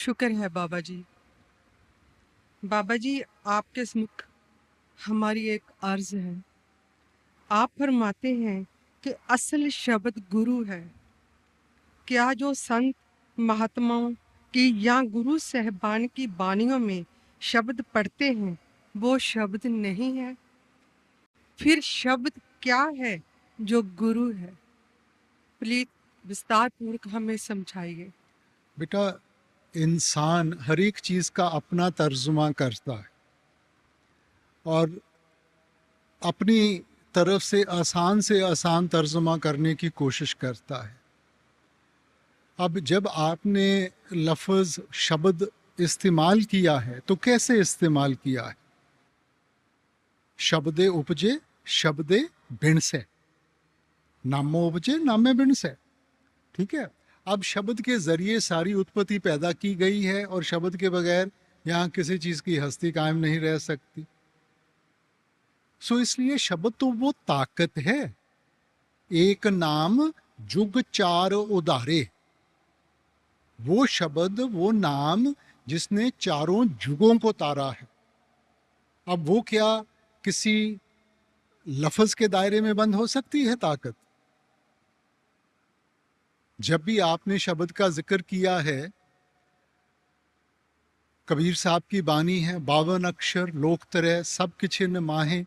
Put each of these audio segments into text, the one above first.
शुक्र है बाबा जी। बाबा जी, आपके समुख हमारी एक अर्ज है। आप फरमाते हैं कि असल शब्द गुरु है। क्या जो संत महात्माओं की या गुरु साहबान की बानियों में शब्द पढ़ते हैं वो शब्द नहीं है? फिर शब्द क्या है जो गुरु है? प्लीज विस्तार पूर्वक हमें समझाइए। बेटा, इंसान हर एक चीज़ का अपना तर्जुमा करता है और अपनी तरफ से आसान तर्जुमा करने की कोशिश करता है। अब जब आपने लफ्ज़ शब्द इस्तेमाल किया है तो कैसे इस्तेमाल किया है? शब्दे उपजे शब्दे भिणसे, नामो उपजे नामे भिणसे। ठीक है। अब शब्द के जरिए सारी उत्पत्ति पैदा की गई है और शब्द के बगैर यहाँ किसी चीज़ की हस्ती कायम नहीं रह सकती। सो इसलिए शब्द तो वो ताकत है। एक नाम जुग चार उदारे, वो शब्द वो नाम जिसने चारों जुगों को तारा है। अब वो क्या किसी लफ्ज के दायरे में बंद हो सकती है ताकत? जब भी आपने शब्द का जिक्र किया है, कबीर साहब की बानी है, 52 अक्षर लोक तरह सब किछिन माहे,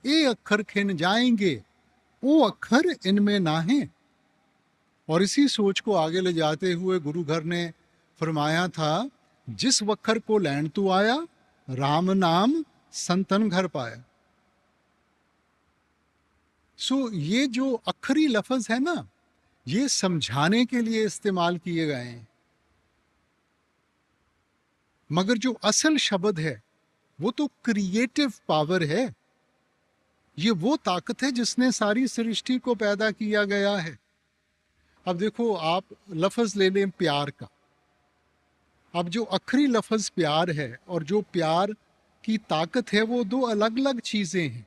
ए अक्षर खिन जाएंगे ओ अक्षर इनमें नाहे। और इसी सोच को आगे ले जाते हुए गुरु घर ने फरमाया था, जिस वक्खर को लैंड तू आया, राम नाम संतन घर पाया। सो ये जो अखरी लफ्ज है ना, ये समझाने के लिए इस्तेमाल किए गए हैं, मगर जो असल शब्द है वो तो क्रिएटिव पावर है। ये वो ताकत है जिसने सारी सृष्टि को पैदा किया गया है। अब देखो, आप लफ्ज ले लें प्यार का। अब जो आखिरी लफ्ज प्यार है और जो प्यार की ताकत है, वो दो अलग अलग चीजें हैं।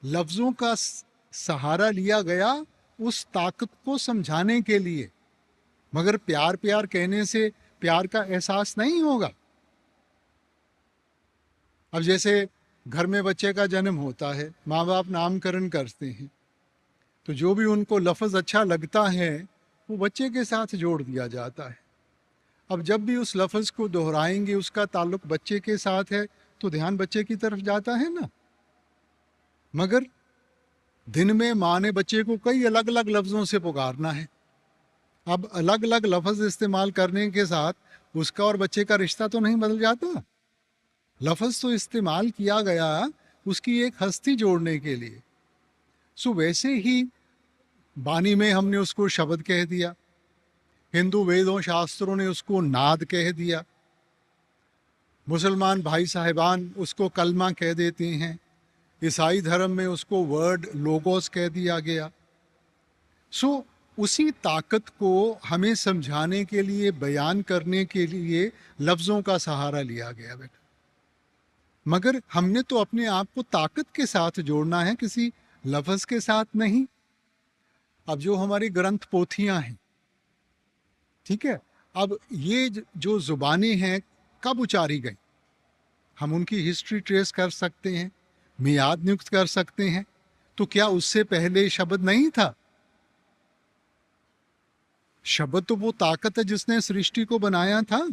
लफ्जों का सहारा लिया गया उस ताकत को समझाने के लिए, मगर प्यार प्यार कहने से प्यार का एहसास नहीं होगा। अब जैसे घर में बच्चे का जन्म होता है, माँ बाप नामकरण करते हैं, तो जो भी उनको लफ्ज़ अच्छा लगता है वो बच्चे के साथ जोड़ दिया जाता है। अब जब भी उस लफ्ज़ को दोहराएंगे, उसका ताल्लुक बच्चे के साथ है, तो ध्यान बच्चे की तरफ जाता है ना। मगर दिन में माँ ने बच्चे को कई अलग अलग लफ्ज़ों से पुकारना है। अब अलग अलग लफ्ज़ इस्तेमाल करने के साथ उसका और बच्चे का रिश्ता तो नहीं बदल जाता। लफ्ज़ तो इस्तेमाल किया गया उसकी एक हस्ती जोड़ने के लिए। सो वैसे ही बानी में हमने उसको शब्द कह दिया, हिंदू वेदों शास्त्रों ने उसको नाद कह दिया, मुसलमान भाई साहिबान उसको कलमा कह देते हैं, ईसाई धर्म में उसको वर्ड लोगोस कह दिया गया। सो उसी ताकत को हमें समझाने के लिए, बयान करने के लिए लफ्ज़ों का सहारा लिया गया बेटा। मगर हमने तो अपने आप को ताकत के साथ जोड़ना है, किसी लफ्ज़ के साथ नहीं। अब जो हमारी ग्रंथ पोथियां हैं, ठीक है, अब ये जो जुबानें हैं कब उचारी गई, हम उनकी हिस्ट्री ट्रेस कर सकते हैं, मियाद नियुक्त कर सकते हैं। तो क्या उससे पहले शब्द नहीं था? शब्द तो वो ताकत है जिसने सृष्टि को बनाया था।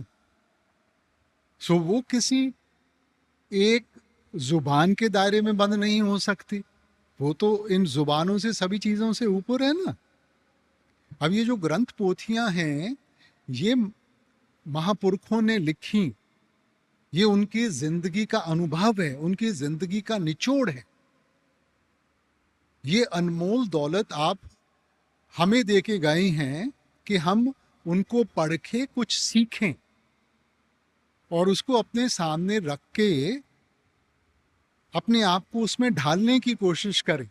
सो वो किसी एक जुबान के दायरे में बंद नहीं हो सकती, वो तो इन जुबानों से, सभी चीज़ों से ऊपर है ना। अब ये जो ग्रंथ पोथियां हैं, ये महापुरुषों ने लिखी, ये उनकी जिंदगी का अनुभव है, उनकी जिंदगी का निचोड़ है। ये अनमोल दौलत आप हमें दे के गए हैं कि हम उनको पढ़ के कुछ सीखें और उसको अपने सामने रख के अपने आप को उसमें ढालने की कोशिश करें।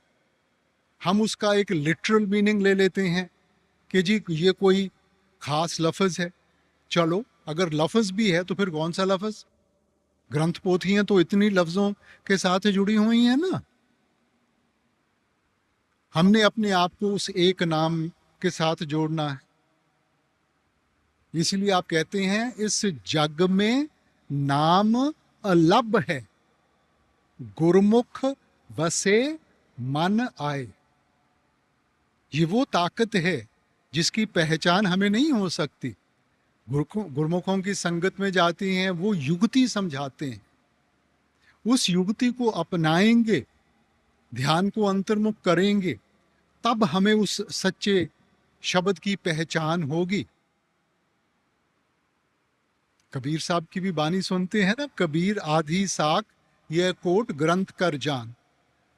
हम उसका एक लिटरल मीनिंग ले लेते हैं कि जी ये कोई खास लफ्ज़ है। चलो, अगर लफ्ज़ भी है तो फिर कौन सा लफ्ज़? ग्रंथ पोथियां तो इतनी लफ्ज़ों के साथ जुड़ी हुई हैं ना। हमने अपने आप को उस एक नाम के साथ जोड़ना है। इसलिए आप कहते हैं इस जग में नाम अलभ है, गुरमुख बसे मन आए। ये वो ताकत है जिसकी पहचान हमें नहीं हो सकती। गुरमुखों की संगत में जाते हैं, वो युक्ति समझाते हैं, उस युक्ति को अपनाएंगे, ध्यान को अंतर्मुख करेंगे, तब हमें उस सच्चे शब्द की पहचान होगी। कबीर साहब की भी बानी सुनते हैं ना, कबीर आधी साख यह कोट ग्रंथ कर जान,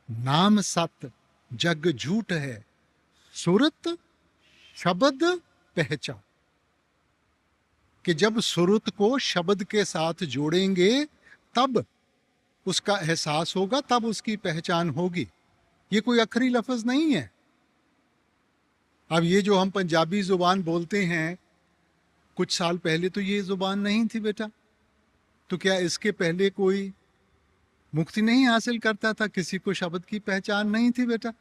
नाम सत जग झूठ है, सुरत शब्द पहचान। कि जब सुरत को शब्द के साथ जोड़ेंगे तब उसका एहसास होगा, तब उसकी पहचान होगी। ये कोई अखरी लफ्ज नहीं है। अब ये जो हम पंजाबी जुबान बोलते हैं, कुछ साल पहले तो ये जुबान नहीं थी बेटा। तो क्या इसके पहले कोई मुक्ति नहीं हासिल करता था? किसी को शब्द की पहचान नहीं थी बेटा।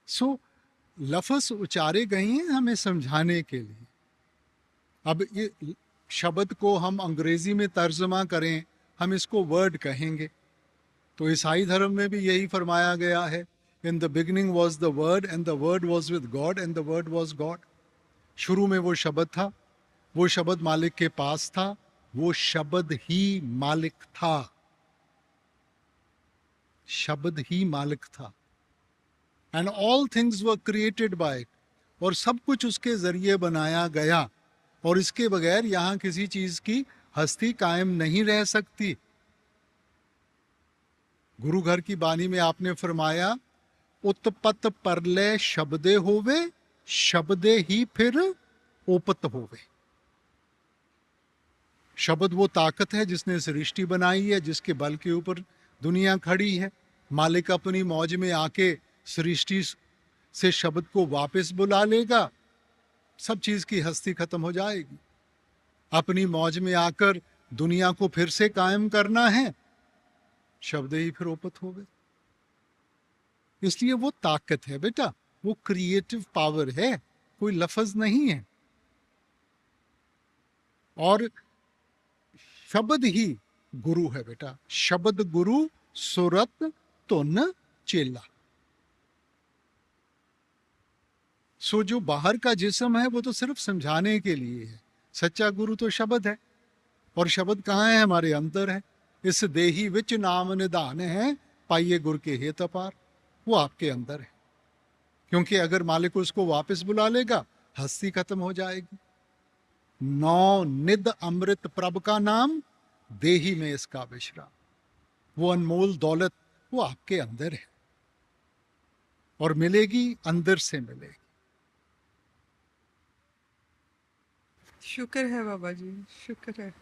सो लफ्ज उचारे गए हैं हमें समझाने के लिए। अब ये शब्द को हम अंग्रेजी में तर्जमा करें, हम इसको वर्ड कहेंगे। तो ईसाई धर्म में भी यही फरमाया गया है, in the beginning was the word and the word was with God and the word was God. शुरू में वो शब्द था, वो शब्द मालिक के पास था, वो शब्द ही मालिक था, शब्द ही मालिक था। And all things were created by it, और सब कुछ उसके जरिए बनाया गया, और इसके बगैर यहां किसी चीज की हस्ती कायम नहीं रह सकती। गुरु घर की बानी में आपने फरमाया, उत्पत परलय शब्दे होवे, शब्दे ही फिर ओपत होवे। शब्द वो ताकत है जिसने सृष्टि बनाई है, जिसके बल के ऊपर दुनिया खड़ी है। मालिक अपनी मौज में आके सृष्टि से शब्द को वापस बुला लेगा, सब चीज की हस्ती खत्म हो जाएगी। अपनी मौज में आकर दुनिया को फिर से कायम करना है, शब्द ही फिर ओपत हो गए। इसलिए वो ताकत है बेटा, वो क्रिएटिव पावर है, कोई लफ्ज नहीं है। और शब्द ही गुरु है बेटा, शब्द गुरु सुरत तुन चेला। सो जो बाहर का जिस्म है वो तो सिर्फ समझाने के लिए है, सच्चा गुरु तो शब्द है। और शब्द कहाँ है? हमारे अंदर है। इस देही विच नाम निधान है, पाइये गुर के हेत अपार। वो आपके अंदर है, क्योंकि अगर मालिक उसको वापस बुला लेगा, हस्ती खत्म हो जाएगी। नौ निध अमृत प्रभ का नाम, देही में इसका विश्राम। वो अनमोल दौलत वो आपके अंदर है, और मिलेगी, अंदर से मिलेगी। शुक्र है बाबा जी, शुक्र है।